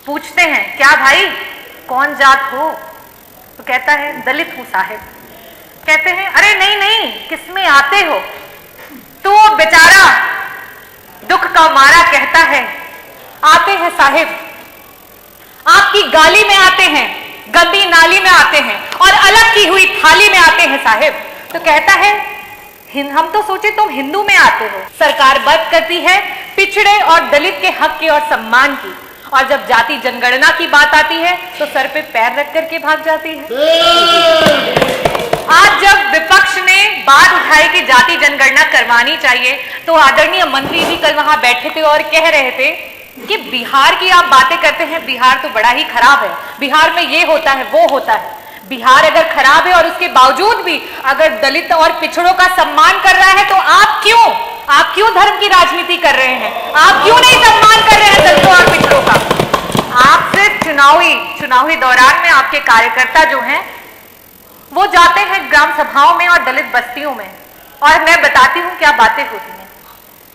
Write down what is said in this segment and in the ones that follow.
पूछते हैं क्या भाई कौन जात हो, तो कहता है दलित हूं साहिब। कहते हैं अरे नहीं नहीं किसमें आते हो, तो वो बेचारा दुख का मारा कहता है आते हैं साहिब, आपकी गाली में आते हैं, गंदी नाली में आते हैं और अलग की हुई थाली में आते हैं साहिब। तो कहता है हम तो सोचे तुम हिंदू में आते हो। सरकार बात करती है पिछड़े और दलित के हक की और सम्मान की, और जब जाति जनगणना की बात आती है तो सर पे पैर रख करके भाग जाती है। आज जब विपक्ष ने बात उठाई कि जाति जनगणना करवानी चाहिए, तो आदरणीय मंत्री जी कल वहां बैठे थे और कह रहे थे कि बिहार की आप बातें करते हैं, बिहार तो बड़ा ही खराब है, बिहार में ये होता है वो होता है। बिहार अगर खराब है और उसके बावजूद भी अगर दलित और पिछड़ों का सम्मान कर रहा है, तो आप क्यों धर्म की राजनीति कर रहे हैं? आप क्यों नहीं सम्मान कर रहे हैं दलितों और पिछड़ों का? आप सिर्फ चुनावी दौरान में आपके कार्यकर्ता जो हैं वो जाते हैं ग्राम सभाओं में और दलित बस्तियों में, और मैं बताती हूं क्या बातें होती हैं।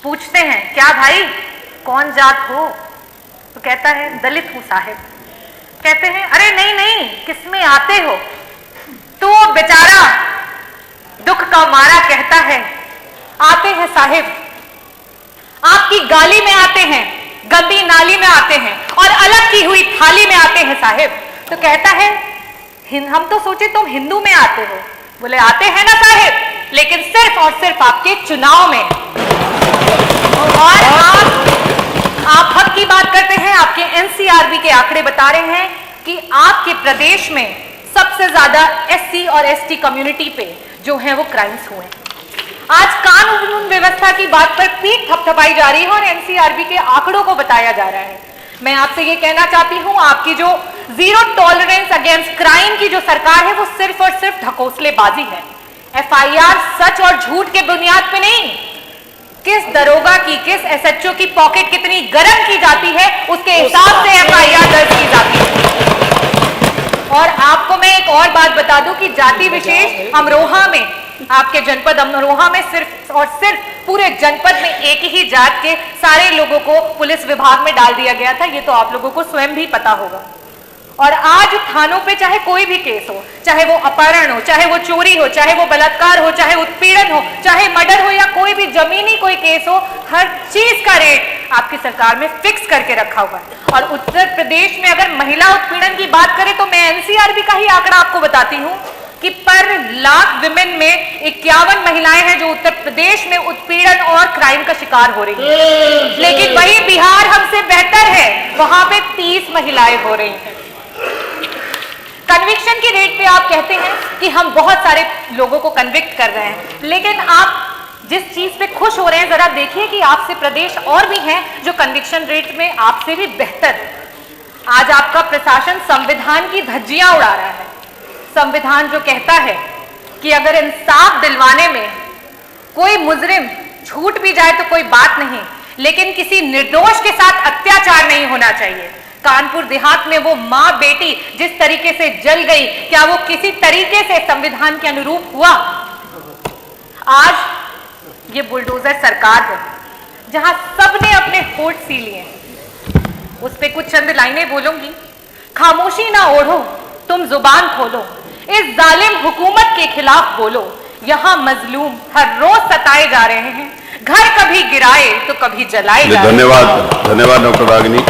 पूछते हैं क्या भाई कौन जात हो, तो कहता है दलित हूं साहिब। कहते हैं अरे नहीं नहीं किसमें आते हो, तो वो बेचारा दुख का मारा कहता है आते हैं साहिब, आपकी गाली में आते हैं, गंदी नाली में आते हैं और अलग की हुई थाली में आते हैं साहिब। तो कहता है हम तो सोचे तुम हिंदू में आते हो। बोले आते हैं ना साहिब, लेकिन सिर्फ और सिर्फ आपके चुनाव में। और आप हक की बात करते हैं, आपके एनसीआरबी के आंकड़े बता रहे हैं कि आपके प्रदेश में सबसे ज्यादा एससी और एसटी कम्युनिटी पे जो है वो क्राइम्स हुए। आज कानून व्यवस्था की बात पर पीठ थपथपाई जा रही है और एनसीआरबी के आंकड़ों को बताया जा रहा है। मैं आपसे ये कहना चाहती हूं, आपकी जो जीरो टॉलरेंस अगेंस्ट क्राइम की जो सरकार है वो सिर्फ और सिर्फ ढकोसलेबाजी है। एफआईआर सच और झूठ के बुनियाद पे नहीं, किस दरोगा की किस एसएचओ की पॉकेट कितनी गर्म की जाती है उसके हिसाब से एफआईआर दर्ज की जाती है। और आपको मैं एक और बात बता दूं कि जाति विशेष अमरोहा में, आपके जनपद अमरोहा में सिर्फ और सिर्फ पूरे जनपद में एक ही जात के सारे लोगों को पुलिस विभाग में डाल दिया गया था। ये तो आप लोगों को स्वयं भी पता होगा। और आज थानों पे चाहे कोई भी केस हो, चाहे वो अपहरण हो, चाहे वो चोरी हो, चाहे वो बलात्कार हो, चाहे उत्पीड़न हो, चाहे मर्डर हो या कोई भी जमीनी कोई केस हो, हर चीज का रेट आपकी सरकार में फिक्स करके रखा हुआ है। और उत्तर प्रदेश में अगर महिला उत्पीड़न की बात करें तो मैं एनसीआरबी का ही आंकड़ा आपको बताती हूँ कि पर लाख विमेन में 51 महिलाएं हैं जो उत्तर प्रदेश में उत्पीड़न और क्राइम का शिकार हो रही हैं। लेकिन वही बिहार हमसे बेहतर है, वहां पे 30 महिलाएं हो रही हैं। कन्विक्शन की रेट पे आप कहते हैं कि हम बहुत सारे लोगों को कन्विक्ट कर रहे हैं, लेकिन आप जिस चीज पे खुश हो रहे हैं जरा देखिए कि आपसे प्रदेश और भी हैं जो कन्विक्शन रेट में आपसे भी बेहतर है। आज आपका प्रशासन संविधान की धज्जियां उड़ा रहा है। संविधान जो कहता है कि अगर इंसाफ दिलवाने में कोई मुजरिम छूट भी जाए तो कोई बात नहीं, लेकिन किसी निर्दोष के साथ अत्याचार नहीं होना चाहिए। कानपुर देहात में वो मां बेटी जिस तरीके से जल गई, क्या वो किसी तरीके से संविधान के अनुरूप हुआ? आज ये बुलडोजर सरकार है जहां सबने अपने होठ सी लिए। उस पे कुछ चंद लाइनें बोलूंगी। खामोशी ना ओढ़ो, तुम जुबान खोलो, इस जालिम हुकूमत के खिलाफ बोलो। यहाँ मजलूम हर रोज सताए जा रहे हैं, घर कभी गिराए तो कभी जलाए जा रहे हैं। धन्यवाद डॉक्टर रागिनी।